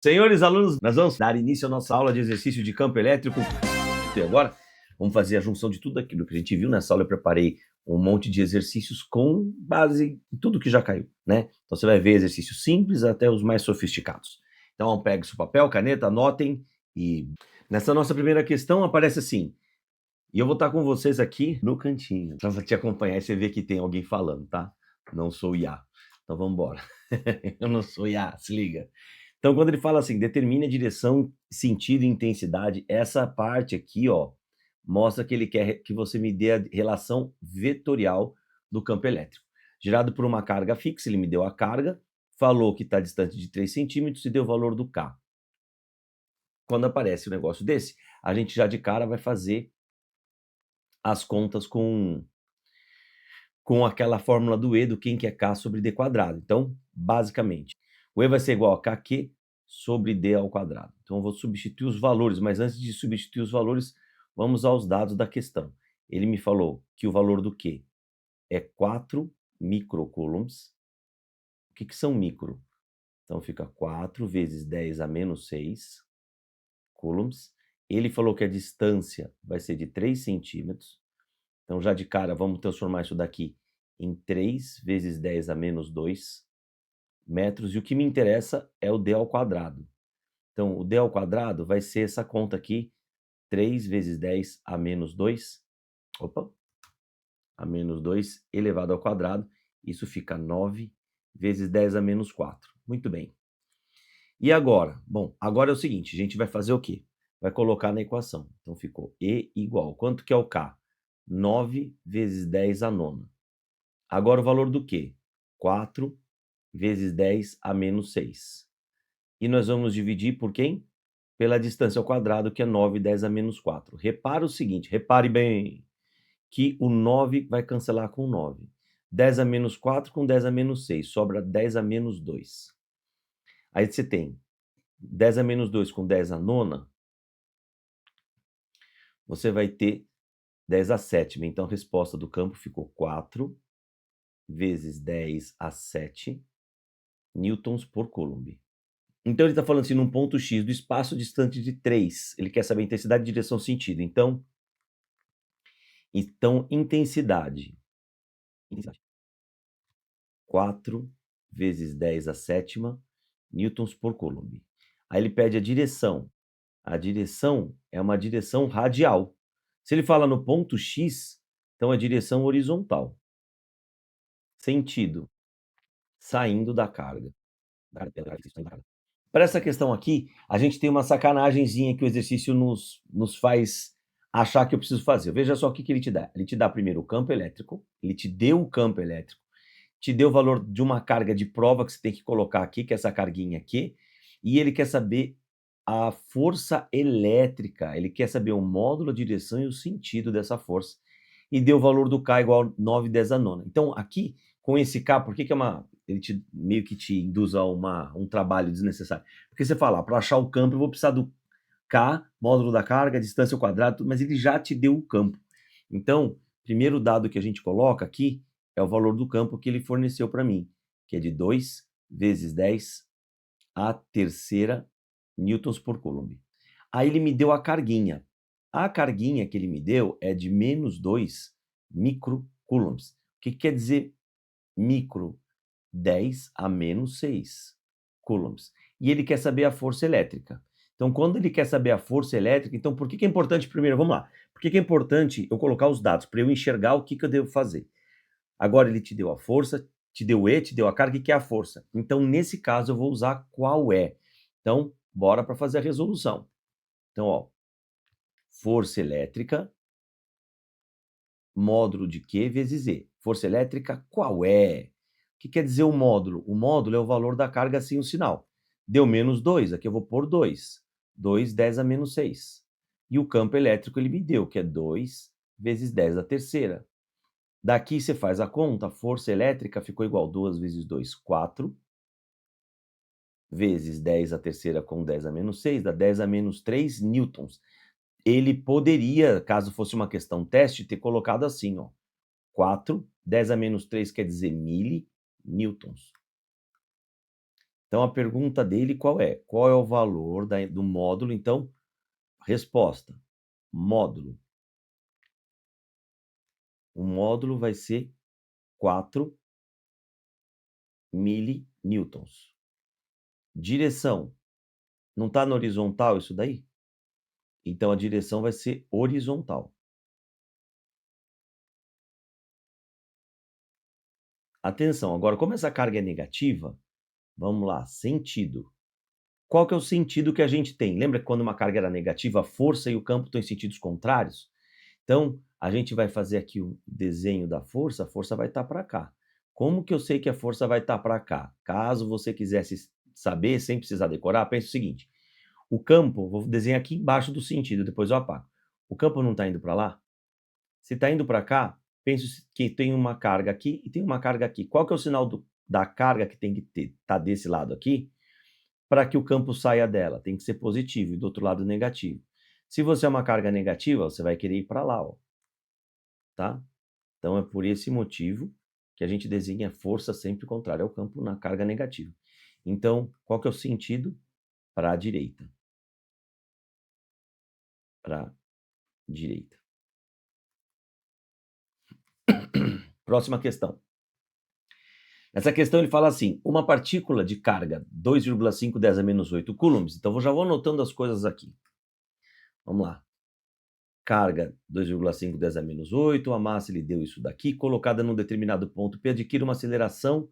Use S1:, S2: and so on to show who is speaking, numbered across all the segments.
S1: Senhores alunos, nós vamos dar início à nossa aula de exercício de campo elétrico. E agora, vamos fazer a junção de tudo aquilo que a gente viu nessa aula. Eu preparei um monte de exercícios com base em tudo que já caiu, né? Então você vai ver exercícios simples até os mais sofisticados. Então pegue seu papel, caneta, anotem. E nessa nossa primeira questão aparece assim, e eu vou estar com vocês aqui no cantinho, para te acompanhar e você ver que tem alguém falando, tá? Não sou IA. Então vamos embora. Eu não sou IA, se liga. Então, quando ele fala assim, determine a direção, sentido e intensidade, essa parte aqui, ó, mostra que ele quer que você me dê a relação vetorial do campo elétrico. Gerado por uma carga fixa, ele me deu a carga, falou que está distante de 3 centímetros e deu o valor do K. Quando aparece um negócio desse, a gente já de cara vai fazer as contas com aquela fórmula do E, do quem que é K sobre D quadrado. Então, basicamente, o E vai ser igual a KQ sobre D ao quadrado. Então, eu vou substituir os valores, mas antes de substituir os valores, vamos aos dados da questão. Ele me falou que o valor do Q é 4 microcoulombs. O que são micro? Então, fica 4 vezes 10 a menos 6 coulombs. Ele falou que a distância vai ser de 3 centímetros. Então, já de cara, vamos transformar isso daqui em 3 vezes 10 a menos 2 metros. E o que me interessa é o D ao quadrado. Então, o D ao quadrado vai ser essa conta aqui, 3 vezes 10 a menos 2. Opa! A menos 2 elevado ao quadrado. Isso fica 9 vezes 10 a menos 4. Muito bem. E agora? Bom, agora é o seguinte, a gente vai fazer o quê? Vai colocar na equação. Então, ficou E igual. Quanto que é o K? 9 vezes 10 a nona. Agora o valor do Q? 4 vezes 10 a menos 6. E nós vamos dividir por quem? Pela distância ao quadrado, que é 9, 10 a menos 4. Repara o seguinte, repare bem, que o 9 vai cancelar com 9. 10 a menos 4 com 10 a menos 6, sobra 10 a menos 2. Aí você tem 10 a menos 2 com 10 a nona, você vai ter 10 a sétima. Então, a resposta do campo ficou 4 vezes 10 a 7 newtons por coulomb. Então, ele está falando assim, num ponto X do espaço distante de 3. Ele quer saber a intensidade, direção, sentido. Então intensidade. 4 vezes 10 a sétima newtons por coulomb. Aí ele pede a direção. A direção é uma direção radial. Se ele fala no ponto X, então é direção horizontal. Sentido, saindo da carga. Para essa questão aqui, a gente tem uma sacanagemzinha que o exercício nos faz achar que eu preciso fazer. Veja só o que ele te dá. Ele te dá primeiro o campo elétrico, ele te deu o campo elétrico, te deu o valor de uma carga de prova que você tem que colocar aqui, que é essa carguinha aqui, e ele quer saber a força elétrica, ele quer saber o módulo, a direção e o sentido dessa força, e deu o valor do K igual a 9, 10 a nona. Então, aqui, com esse K, por que ele meio que te induz a um trabalho desnecessário? Porque você fala, para achar o campo eu vou precisar do K, módulo da carga, distância ao quadrado, mas ele já te deu o campo. Então, primeiro dado que a gente coloca aqui é o valor do campo que ele forneceu para mim, que é de 2 vezes 10 a terceira newtons por coulomb. Aí ele me deu a carguinha. A carguinha que ele me deu é de menos 2 microcoulombs. O que quer dizer micro? 10 a menos 6 coulombs. E ele quer saber a força elétrica. Então, quando ele quer saber a força elétrica, então por que é importante primeiro? Vamos lá. Por que é importante eu colocar os dados? Para eu enxergar o que eu devo fazer. Agora ele te deu a força, te deu o E, te deu a carga, que é a força. Então, nesse caso, eu vou usar qual é. Então, bora para fazer a resolução. Então, ó, força elétrica, módulo de Q vezes E. Força elétrica, qual é? O que quer dizer o módulo? O módulo é o valor da carga sem o sinal. Deu menos 2, aqui eu vou pôr 2. 2, 10 a menos 6. E o campo elétrico ele me deu, que é 2 vezes 10 a terceira. Daqui você faz a conta, a força elétrica ficou igual a 2 vezes 2, 4, vezes 10 a terceira com 10 a menos 6, dá 10 a menos 3 newtons. Ele poderia, caso fosse uma questão teste, ter colocado assim, ó, 4, 10 a menos 3 quer dizer millinewtons. Então, a pergunta dele qual é? Qual é o valor do módulo? Então, resposta, módulo. O módulo vai ser 4 milinewtons. Direção. Não está na horizontal isso daí? Então, a direção vai ser horizontal. Atenção, agora, como essa carga é negativa, vamos lá, sentido. Qual que é o sentido que a gente tem? Lembra que quando uma carga era negativa, a força e o campo estão em sentidos contrários? Então, a gente vai fazer aqui o desenho da força, a força vai estar para cá. Como que eu sei que a força vai estar para cá? Caso você quisesse saber, sem precisar decorar, pense o seguinte, o campo, vou desenhar aqui embaixo do sentido, depois eu apago. O campo não está indo para lá? Se está indo para cá, pense que tem uma carga aqui e tem uma carga aqui. Qual que é o sinal da carga que tem que ter? Está desse lado aqui? Para que o campo saia dela, tem que ser positivo e do outro lado negativo. Se você é uma carga negativa, você vai querer ir para lá, ó. Tá? Então é por esse motivo que a gente desenha força sempre contrária ao campo na carga negativa. Então, qual que é o sentido? Para a direita. Para a direita. Próxima questão. Nessa questão ele fala assim, uma partícula de carga 2,5 10 a menos 8 coulombs. Então já vou anotando as coisas aqui. Vamos lá. Carga 2,5 10 a menos 8, a massa ele deu isso daqui, colocada num determinado ponto P, adquire uma aceleração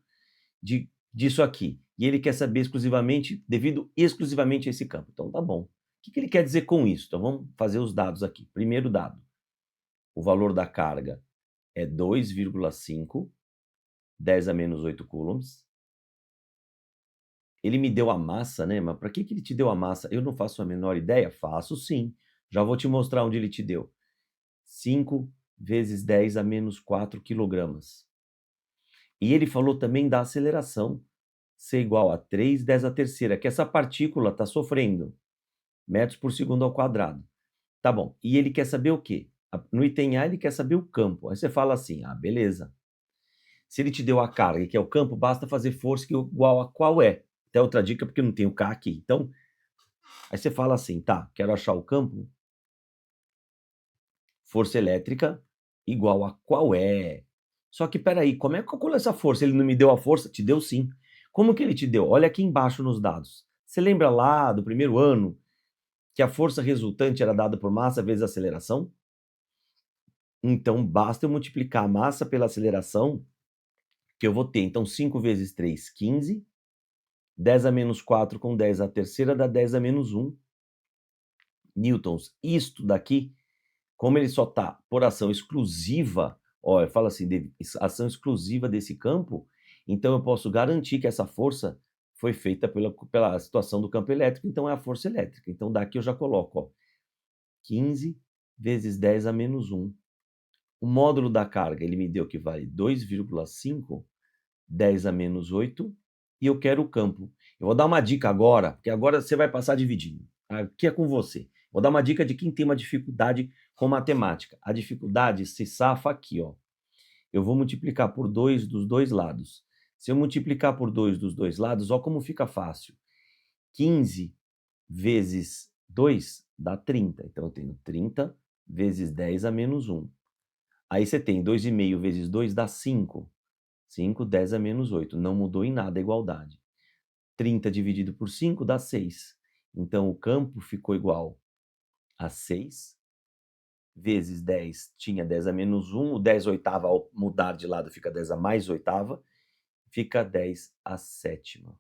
S1: disso aqui. E ele quer saber exclusivamente, devido exclusivamente a esse campo. Então tá bom. O que ele quer dizer com isso? Então vamos fazer os dados aqui. Primeiro dado, o valor da carga é 2,5 10 a menos 8 coulombs. Ele me deu a massa, né? Mas para que ele te deu a massa? Eu não faço a menor ideia? Faço sim. Já vou te mostrar onde ele te deu. 5 vezes 10 a menos 4 quilogramas. E ele falou também da aceleração ser igual a 3 10 a terceira, que essa partícula está sofrendo metros por segundo ao quadrado. Tá bom. E ele quer saber o quê? No item A ele quer saber o campo. Aí você fala assim, beleza. Se ele te deu a carga, que é o campo, basta fazer força que é igual a qual é. Até outra dica, porque não tem o K aqui. Então, aí você fala assim, tá, quero achar o campo, força elétrica igual a qual é. Só que peraí, como é que calcula essa força? Ele não me deu a força? Te deu sim. Como que ele te deu? Olha aqui embaixo nos dados. Você lembra lá do primeiro ano que a força resultante era dada por massa vezes aceleração? Então, basta eu multiplicar a massa pela aceleração, que eu vou ter. Então, 5 vezes 3, 15. 10 a menos 4 com 10 a terceira dá 10 a menos 1 newtons. Isto daqui, como ele só está por ação exclusiva, ó, eu falo assim, ação exclusiva desse campo, então eu posso garantir que essa força foi feita pela situação do campo elétrico, então é a força elétrica. Então daqui eu já coloco, ó, 15 vezes 10 a menos 1. O módulo da carga, ele me deu que vale 2,5, 10 a menos 8, e eu quero o campo. Eu vou dar uma dica agora, porque agora você vai passar dividindo. Aqui é com você. Vou dar uma dica de quem tem uma dificuldade com matemática. A dificuldade se safa aqui, ó. Eu vou multiplicar por 2 dos dois lados. Se eu multiplicar por 2 dos dois lados, ó como fica fácil. 15 vezes 2 dá 30. Então eu tenho 30 vezes 10 a menos 1. Aí você tem 2,5 vezes 2 dá 5. 5, 10 a menos 8. Não mudou em nada a igualdade. 30 dividido por 5 dá 6. Então o campo ficou igual a 6 vezes 10, tinha 10 a menos 1, o 10 oitava ao mudar de lado fica 10 a mais oitava, fica 10 a sétima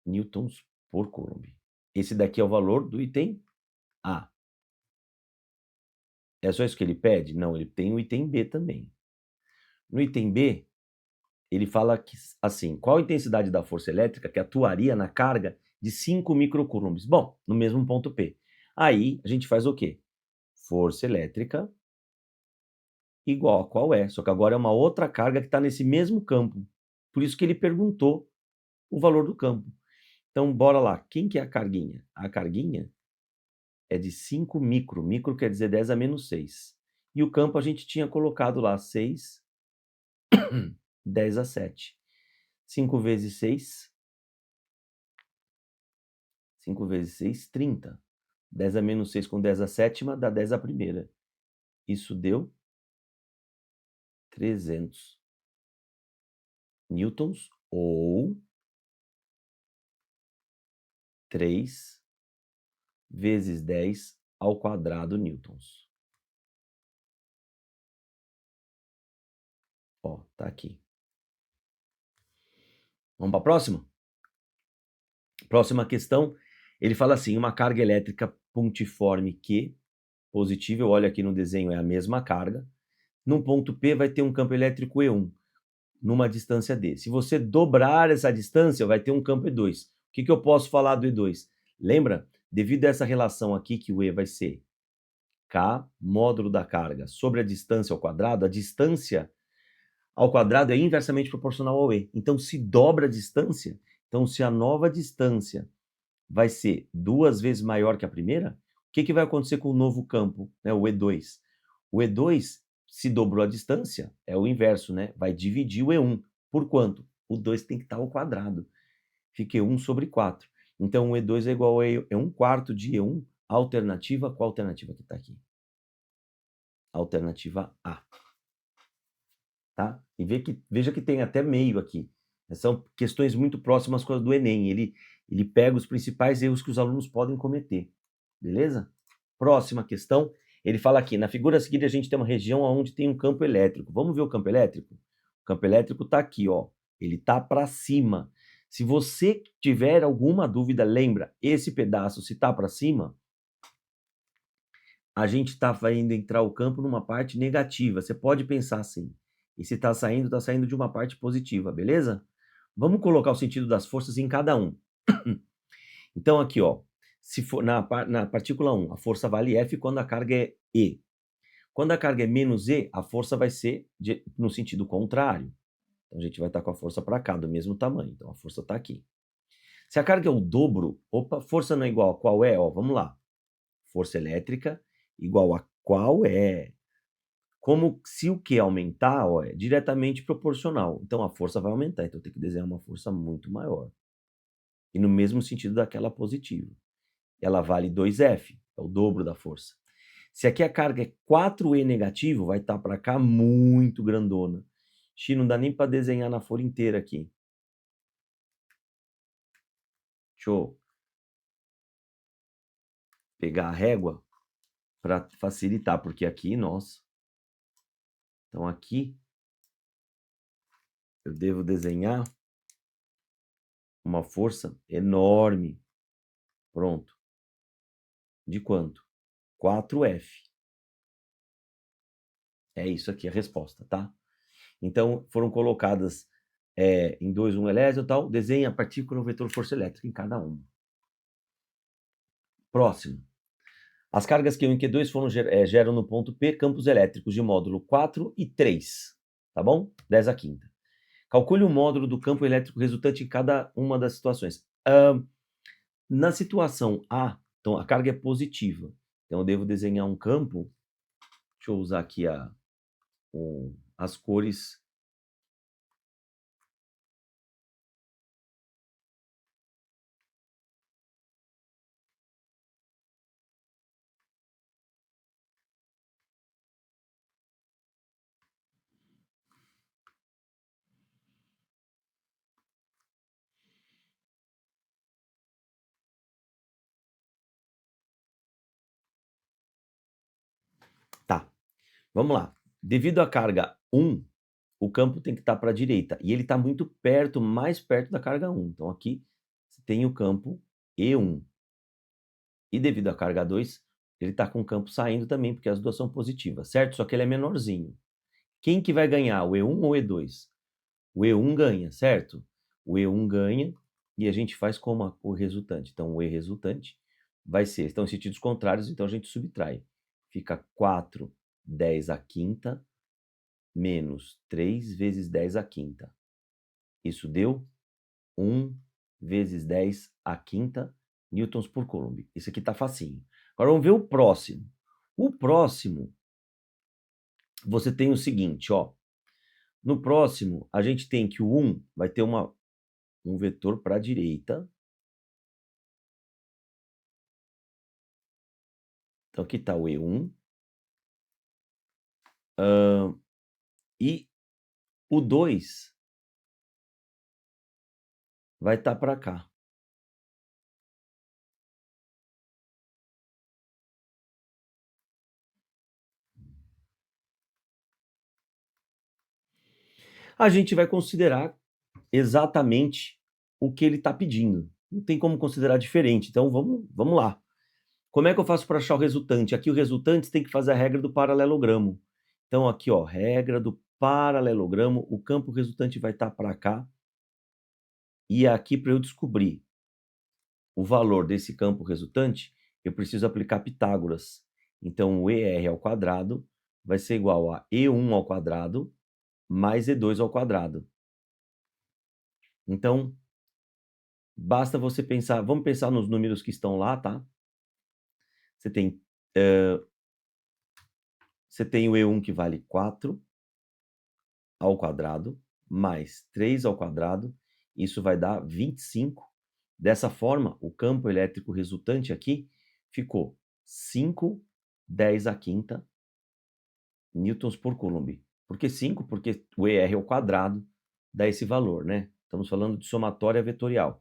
S1: newtons por coulomb. Esse daqui é o valor do item A. É só isso que ele pede? Não, ele tem o item B também. No item B, ele fala que, assim, qual a intensidade da força elétrica que atuaria na carga de 5 microcoulombs? Bom, no mesmo ponto P. Aí, a gente faz o quê? Força elétrica igual a qual é, só que agora é uma outra carga que está nesse mesmo campo. Por isso que ele perguntou o valor do campo. Então, bora lá. Quem que é a carguinha? A carguinha é de 5 micro. Micro quer dizer 10 a menos 6. E o campo a gente tinha colocado lá 6, 10 a 7. 5 vezes 6, 5 vezes 6, 30. 10 a menos 6 com 10 a sétima dá 10 a primeira. Isso deu 300 newtons ou 3 vezes 10 ao quadrado newtons. Ó, tá aqui. Vamos para a próxima? Próxima questão, ele fala assim, uma carga elétrica pontiforme Q, positiva, eu olho aqui no desenho, é a mesma carga. Num ponto P vai ter um campo elétrico E1, numa distância D. Se você dobrar essa distância, vai ter um campo E2. O que eu posso falar do E2? Lembra? Devido a essa relação aqui, que o E vai ser K, módulo da carga, sobre a distância ao quadrado, a distância ao quadrado é inversamente proporcional ao E. Então, se dobra a distância, então se a nova distância vai ser 2 vezes maior que a primeira, o que vai acontecer com o novo campo, né, o E2? O E2, se dobrou a distância, é o inverso, né? Vai dividir o E1. Por quanto? O 2 tem que estar ao quadrado. Fica E1 sobre 4. Então, o E2 é igual a 1 quarto de E1, alternativa, qual alternativa que está aqui? Alternativa A. Tá? E veja que tem até meio aqui. São questões muito próximas com as do Enem. Ele pega os principais erros que os alunos podem cometer. Beleza? Próxima questão. Ele fala aqui, na figura a seguir a gente tem uma região onde tem um campo elétrico. Vamos ver o campo elétrico? O campo elétrico está aqui, ó. Ele está para cima. Se você tiver alguma dúvida, lembra, esse pedaço, se está para cima, a gente está indo entrar o campo numa parte negativa. Você pode pensar assim. E se está saindo de uma parte positiva, beleza? Vamos colocar o sentido das forças em cada um. Então, aqui, ó, se for na partícula 1, a força vale F quando a carga é E. Quando a carga é menos E, a força vai ser no sentido contrário. Então, a gente vai estar com a força para cá, do mesmo tamanho. Então, a força está aqui. Se a carga é o dobro, opa, força não é igual a qual é? Ó, vamos lá. Força elétrica igual a qual é? Como se o Q aumentar, ó, é diretamente proporcional. Então, a força vai aumentar. Então, tem que desenhar uma força muito maior. E no mesmo sentido daquela positiva. Ela vale 2F, é o dobro da força. Se aqui a carga é 4E negativo, vai estar para cá muito grandona. Xi, não dá nem para desenhar na folha inteira aqui. Deixa eu pegar a régua para facilitar, porque aqui, nossa. Então, aqui eu devo desenhar uma força enorme. Pronto. De quanto? 4F. É isso aqui a resposta, tá? Então, foram colocadas em 2, 1 elétron e tal. Desenha a partícula, o vetor força elétrica em cada um. Próximo. As cargas Q1 e Q2 geram no ponto P campos elétricos de módulo 4 e 3. Tá bom? 10 a quinta. Calcule o módulo do campo elétrico resultante em cada uma das situações. Na situação A, então a carga é positiva. Então eu devo desenhar um campo. Deixa eu usar aqui as cores. Tá, vamos lá. Devido à carga 1, o campo tem que estar para a direita. E ele está muito perto, mais perto da carga 1. Então aqui você tem o campo E1. E devido à carga 2, ele está com o campo saindo também, porque as duas são positivas, certo? Só que ele é menorzinho. Quem que vai ganhar, o E1 ou o E2? O E1 ganha, certo? O E1 ganha e a gente faz como o resultante. Então, o E resultante vai ser, estão em sentidos contrários, então a gente subtrai. Fica 4, 10 a quinta, menos 3 vezes 10 a quinta. Isso deu 1 vezes 10 a quinta newtons por coulomb. Isso aqui tá facinho. Agora vamos ver o próximo. O próximo, você tem o seguinte, ó. No próximo, a gente tem que o 1 vai ter um vetor para a direita. Então aqui está o E1. E o 2 vai estar para cá. A gente vai considerar exatamente o que ele está pedindo. Não tem como considerar diferente. Então vamos lá. Como é que eu faço para achar o resultante? Aqui o resultante tem que fazer a regra do paralelogramo. Então aqui, ó, regra do paralelogramo, o campo resultante vai estar para cá. E aqui para eu descobrir o valor desse campo resultante, eu preciso aplicar Pitágoras. Então o ER ao quadrado vai ser igual a E1 ao quadrado mais E2 ao quadrado. Então, basta você pensar, vamos pensar nos números que estão lá, tá? Você tem o E1 que vale 4 ao quadrado, mais 3 ao quadrado, isso vai dar 25. Dessa forma, o campo elétrico resultante aqui ficou 5/10 à quinta newtons por coulomb. Por que 5? Porque o ER ao quadrado dá esse valor, né? Estamos falando de somatória vetorial.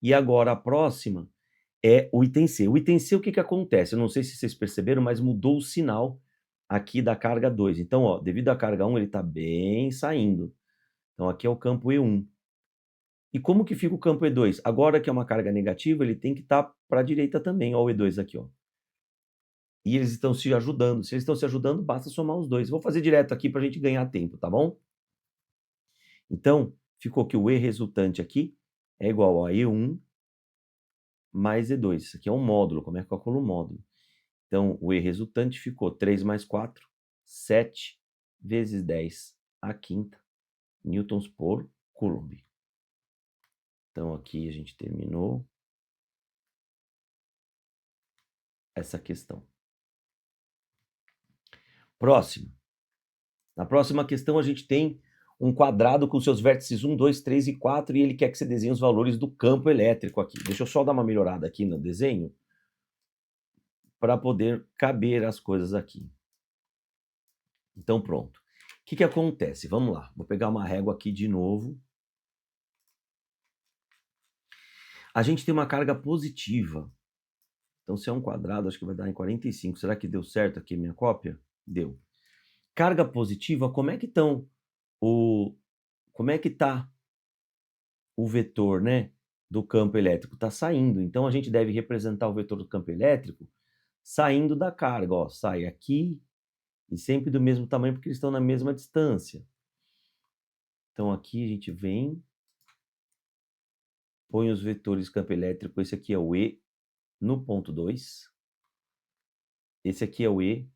S1: E agora a próxima é o item C. O item C, o que acontece? Eu não sei se vocês perceberam, mas mudou o sinal aqui da carga 2. Então, ó, devido à carga 1, ele está bem saindo. Então, aqui é o campo E1. E como que fica o campo E2? Agora que é uma carga negativa, ele tem que estar para a direita também. Ó, o E2 aqui, ó. E eles estão se ajudando. Se eles estão se ajudando, basta somar os dois. Vou fazer direto aqui para a gente ganhar tempo, tá bom? Então, ficou que o E resultante aqui é igual a E1 mais E2. Isso aqui é um módulo. Como é que eu calculo o módulo? Então, o E resultante ficou 3 mais 4, 7 vezes 10 à quinta newtons por coulomb. Então, aqui a gente terminou essa questão. Próximo. Na próxima questão, a gente tem um quadrado com seus vértices 1, 2, 3 e 4, e ele quer que você desenhe os valores do campo elétrico aqui. Deixa eu só dar uma melhorada aqui no desenho, para poder caber as coisas aqui. Então, pronto. O que acontece? Vamos lá. Vou pegar uma régua aqui de novo. A gente tem uma carga positiva. Então, se é um quadrado, acho que vai dar em 45. Será que deu certo aqui minha cópia? Deu. Carga positiva, como é que está o vetor, né, do campo elétrico? Está saindo. Então, a gente deve representar o vetor do campo elétrico saindo da carga. Ó, sai aqui e sempre do mesmo tamanho, porque eles estão na mesma distância. Então, aqui a gente vem, põe os vetores campo elétrico. Esse aqui é o E no ponto 2. Esse aqui é o E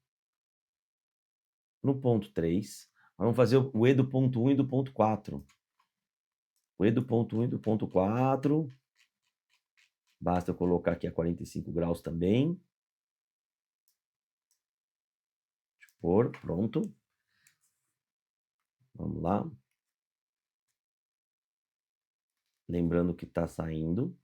S1: no ponto 3. Vamos fazer o E do ponto 1 e do ponto 4. O E do ponto 1 e do ponto 4. Basta eu colocar aqui a 45 graus também. Deixa eu pôr, pronto. Vamos lá. Lembrando que está saindo.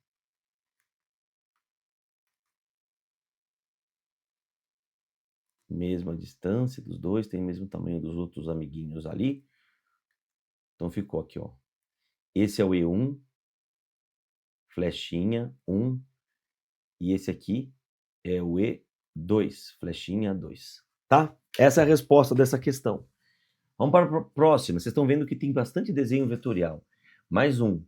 S1: Mesma distância dos dois, tem o mesmo tamanho dos outros amiguinhos ali. Então ficou aqui, ó. Esse é o E1, flechinha 1. E esse aqui é o E2, flechinha 2. Tá? Essa é a resposta dessa questão. Vamos para a próxima. Vocês estão vendo que tem bastante desenho vetorial. Mais um.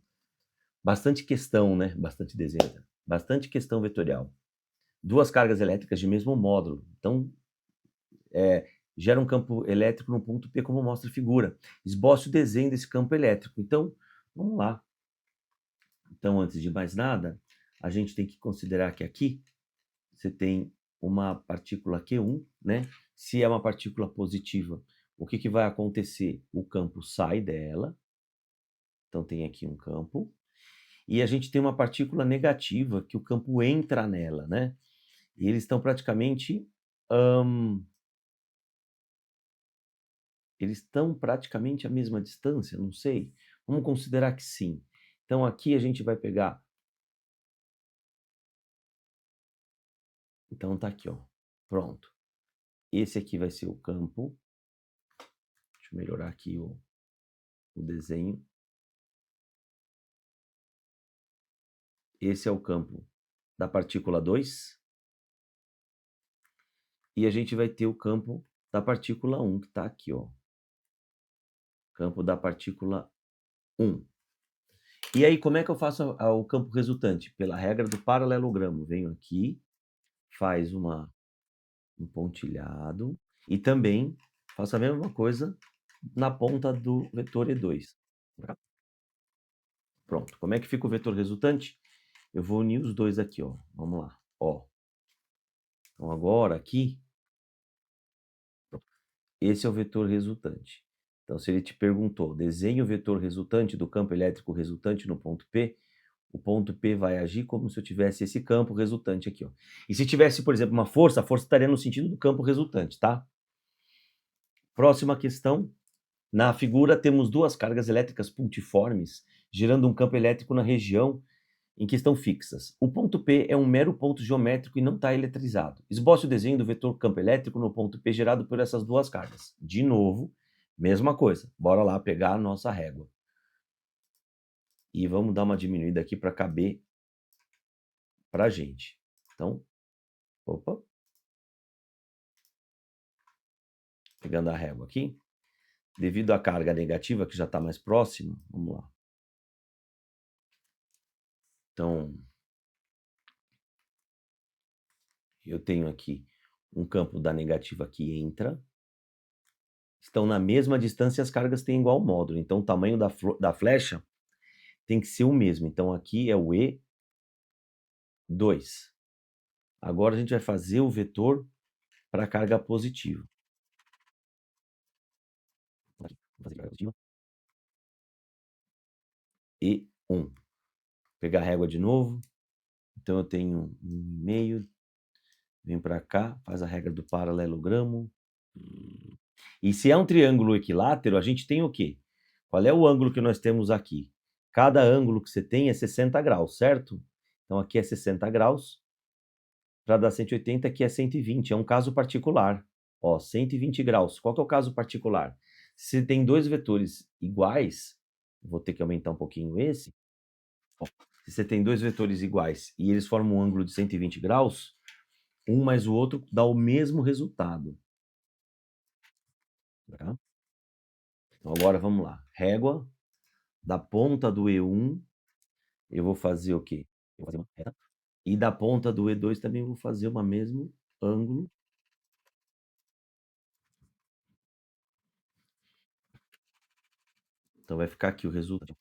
S1: Bastante questão, né? Bastante desenho. Bastante questão vetorial. Duas cargas elétricas de mesmo módulo. Então, gera um campo elétrico no ponto P, como mostra a figura. Esboce o desenho desse campo elétrico. Então, vamos lá. Então, antes de mais nada, a gente tem que considerar que aqui você tem uma partícula Q1, né? Se é uma partícula positiva, o que vai acontecer? O campo sai dela. Então, tem aqui um campo. E a gente tem uma partícula negativa que o campo entra nela, né? E eles estão praticamente... eles estão praticamente à mesma distância, não sei. Vamos considerar que sim. Então, aqui a gente vai pegar... Então, tá aqui, ó. Pronto. Esse aqui vai ser o campo. Deixa eu melhorar aqui o desenho. Esse é o campo da partícula 2. E a gente vai ter o campo da partícula 1, que está aqui, ó. Campo da partícula 1. E aí, como é que eu faço o campo resultante? Pela regra do paralelogramo. Venho aqui, faz um pontilhado, e também faço a mesma coisa na ponta do vetor E2. Pronto. Como é que fica o vetor resultante? Eu vou unir os dois aqui, ó. Vamos lá. Ó. Então, agora aqui, esse é o vetor resultante. Então, se ele te perguntou, desenhe o vetor resultante do campo elétrico resultante no ponto P, o ponto P vai agir como se eu tivesse esse campo resultante aqui, ó. E se tivesse, por exemplo, uma força, a força estaria no sentido do campo resultante, tá? Próxima questão. Na figura temos duas cargas elétricas pontiformes, gerando um campo elétrico na região em que estão fixas. O ponto P é um mero ponto geométrico e não está eletrizado. Esboce o desenho do vetor campo elétrico no ponto P gerado por essas duas cargas. De novo, mesma coisa. Bora lá pegar a nossa régua. E vamos dar uma diminuída aqui para caber para a gente. Então, opa. Pegando a régua aqui. Devido à carga negativa, que já está mais próxima, vamos lá. Então, eu tenho aqui um campo da negativa que entra. Estão na mesma distância, as cargas têm igual módulo. Então, o tamanho da flecha tem que ser o mesmo. Então, aqui é o E2. Agora, a gente vai fazer o vetor para a carga positiva. Vou fazer carga positiva. E1. Vou pegar a régua de novo. Então, eu tenho 1,5. Vem para cá, faz a regra do paralelogramo. E se é um triângulo equilátero, a gente tem o quê? Qual é o ângulo que nós temos aqui? Cada ângulo que você tem é 60 graus, certo? Então, aqui é 60 graus. Para dar 180, aqui é 120. É um caso particular. Ó, 120 graus. Qual que é o caso particular? Se tem dois vetores iguais, vou ter que aumentar um pouquinho esse. Ó, se você tem dois vetores iguais e eles formam um ângulo de 120 graus, um mais o outro dá o mesmo resultado. Tá? Então, agora vamos lá. Régua da ponta do E1, eu vou fazer o quê? Eu vou fazer uma reta. E da ponta do E2 também eu vou fazer o mesmo ângulo. Então vai ficar aqui o resultado.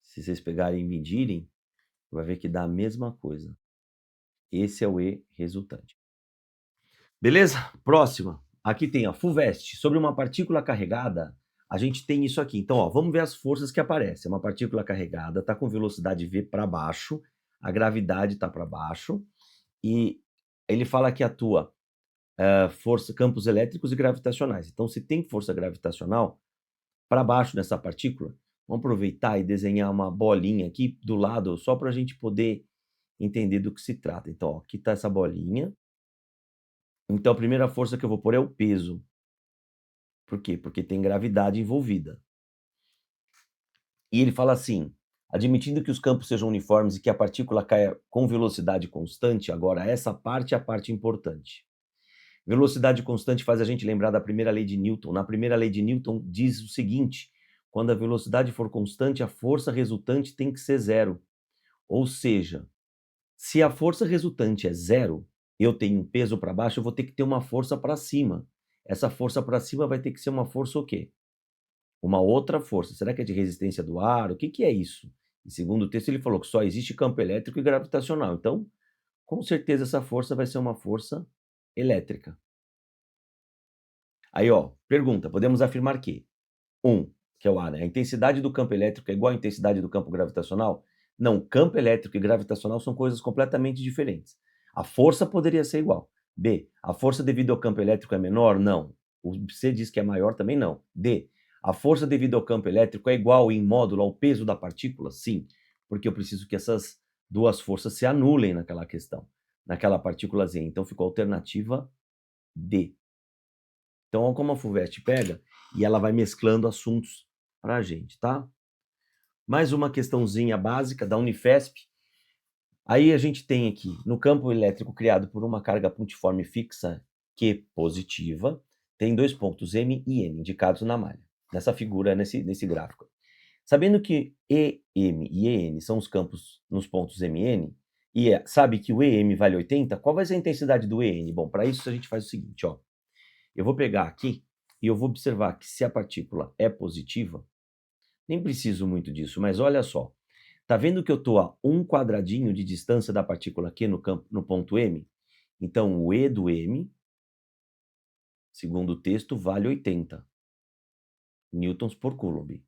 S1: Se vocês pegarem e medirem, vai ver que dá a mesma coisa. Esse é o E resultante. Beleza? Próxima. Aqui tem a FUVEST. Sobre uma partícula carregada, a gente tem isso aqui. Então, ó, vamos ver as forças que aparecem. Uma partícula carregada está com velocidade V para baixo, a gravidade está para baixo, e ele fala que atua força, campos elétricos e gravitacionais. Então, se tem força gravitacional para baixo nessa partícula, vamos aproveitar e desenhar uma bolinha aqui do lado, só para a gente poder entender do que se trata. Então, ó, aqui está essa bolinha. Então, a primeira força que eu vou pôr é o peso. Por quê? Porque tem gravidade envolvida. E ele fala assim, admitindo que os campos sejam uniformes e que a partícula caia com velocidade constante, agora essa parte é a parte importante. Velocidade constante faz a gente lembrar da primeira lei de Newton. Na primeira lei de Newton diz o seguinte, quando a velocidade for constante, a força resultante tem que ser zero. Ou seja, se a força resultante é zero, eu tenho um peso para baixo, eu vou ter que ter uma força para cima. Essa força para cima vai ter que ser uma força o quê? Uma outra força. Será que é de resistência do ar? O que que é isso? E segundo o texto ele falou que só existe campo elétrico e gravitacional. Então, com certeza essa força vai ser uma força elétrica. Aí, ó, pergunta, podemos afirmar que que é o ar, né? A intensidade do campo elétrico é igual à intensidade do campo gravitacional? Não, campo elétrico e gravitacional são coisas completamente diferentes. A força poderia ser igual. B, a força devido ao campo elétrico é menor? Não. O C diz que é maior? Também não. D, a força devido ao campo elétrico é igual em módulo ao peso da partícula? Sim, porque eu preciso que essas duas forças se anulem naquela questão, naquela partículazinha. Então ficou a alternativa D. Então, olha como a FUVEST pega e ela vai mesclando assuntos para a gente, tá? Mais uma questãozinha básica da Unifesp. Aí a gente tem aqui, no campo elétrico criado por uma carga pontiforme fixa Q positiva, tem 2 pontos M e N indicados na malha, nessa figura, nesse gráfico. Sabendo que EM e EN são os campos nos pontos M e N, e sabe que o EM vale 80, qual vai ser a intensidade do EN? Bom, para isso a gente faz o seguinte, ó. Eu vou pegar aqui e eu vou observar que se a partícula é positiva, nem preciso muito disso, mas olha só. Tá vendo que eu estou a 1 quadradinho de distância da partícula Q no ponto M? Então, o E do M, segundo o texto, vale 80 newtons por coulomb.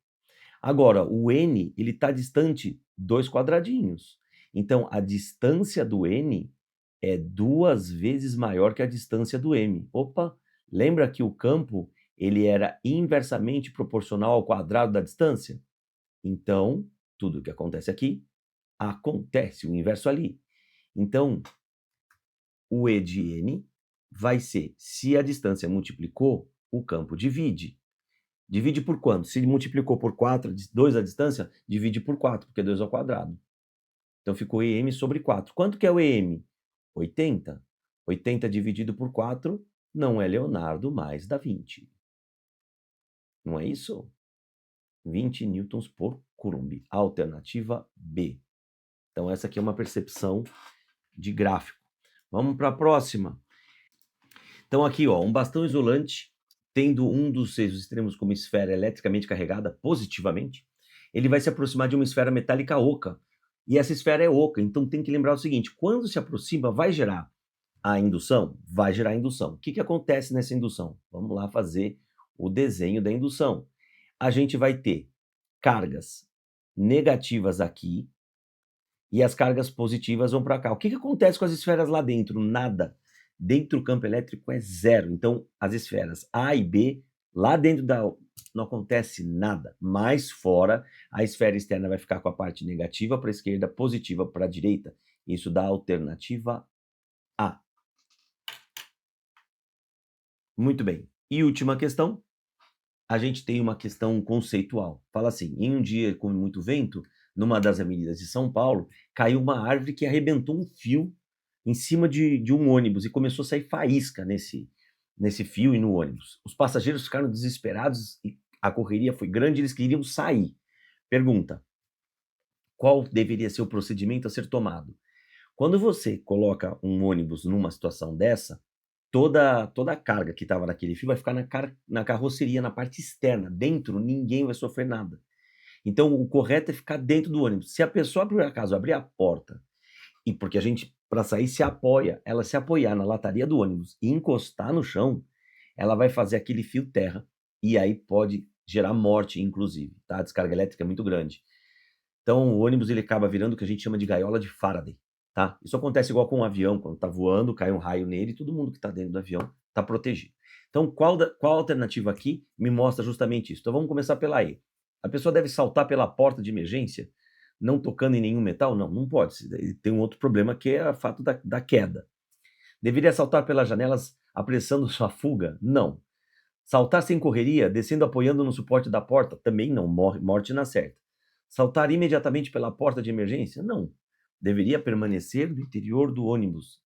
S1: Agora, o N, ele está distante 2 quadradinhos. Então, a distância do N é 2 vezes maior que a distância do M. Opa, lembra que o campo ele era inversamente proporcional ao quadrado da distância? Então, tudo o que acontece aqui, acontece o inverso ali. Então, o E de N vai ser, se a distância multiplicou, o campo divide. Divide por quanto? Se multiplicou por 4, 2 a distância, divide por 4, porque 2 ao quadrado. Então, ficou EM sobre 4. Quanto que é o EM? 80. 80 dividido por 4 não é Leonardo, mas dá 20. Não é isso? 20 newtons por coulomb. Alternativa B. Então, essa aqui é uma percepção de gráfico. Vamos para a próxima. Então, aqui, ó, um bastão isolante, tendo um dos seus extremos como esfera eletricamente carregada positivamente, ele vai se aproximar de uma esfera metálica oca. E essa esfera é oca, então tem que lembrar o seguinte, quando se aproxima, vai gerar a indução? Vai gerar a indução. O que acontece nessa indução? Vamos lá fazer o desenho da indução. A gente vai ter cargas negativas aqui e as cargas positivas vão para cá. O que acontece com as esferas lá dentro? Nada. Dentro do campo elétrico é zero. Então, as esferas A e B, lá dentro não acontece nada. Mais fora, a esfera externa vai ficar com a parte negativa para a esquerda, positiva para a direita. Isso dá a alternativa A. Muito bem. E última questão. A gente tem uma questão conceitual. Fala assim, em um dia com muito vento, numa das avenidas de São Paulo, caiu uma árvore que arrebentou um fio em cima de um ônibus e começou a sair faísca nesse fio e no ônibus. Os passageiros ficaram desesperados e a correria foi grande, eles queriam sair. Pergunta, qual deveria ser o procedimento a ser tomado? Quando você coloca um ônibus numa situação dessa, toda a carga que estava naquele fio vai ficar na carroceria, na parte externa. Dentro, ninguém vai sofrer nada. Então, o correto é ficar dentro do ônibus. Se a pessoa, por acaso, abrir a porta, e porque a gente, para sair, se apoia, ela se apoiar na lataria do ônibus e encostar no chão, ela vai fazer aquele fio terra, e aí pode gerar morte, inclusive, tá? A descarga elétrica é muito grande. Então, o ônibus ele acaba virando o que a gente chama de gaiola de Faraday. Tá? Isso acontece igual com um avião, quando está voando, cai um raio nele e todo mundo que está dentro do avião está protegido. Então, qual alternativa aqui me mostra justamente isso? Então, vamos começar pela E. A pessoa deve saltar pela porta de emergência, não tocando em nenhum metal? Não, não pode. Tem um outro problema que é o fato da queda. Deveria saltar pelas janelas apressando sua fuga? Não. Saltar sem correria, descendo apoiando no suporte da porta? Também não, morte na certa. Saltar imediatamente pela porta de emergência? Não. Deveria permanecer no interior do ônibus,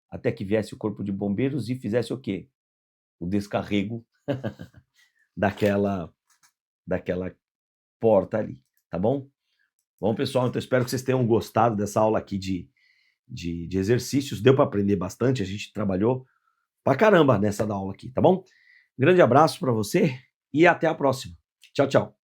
S1: até que viesse o corpo de bombeiros e fizesse o quê? O descarrego daquela porta ali, tá bom? Bom, pessoal, então espero que vocês tenham gostado dessa aula aqui de exercícios. Deu para aprender bastante, a gente trabalhou pra caramba nessa aula aqui, tá bom? Grande abraço para você e até a próxima. Tchau, tchau.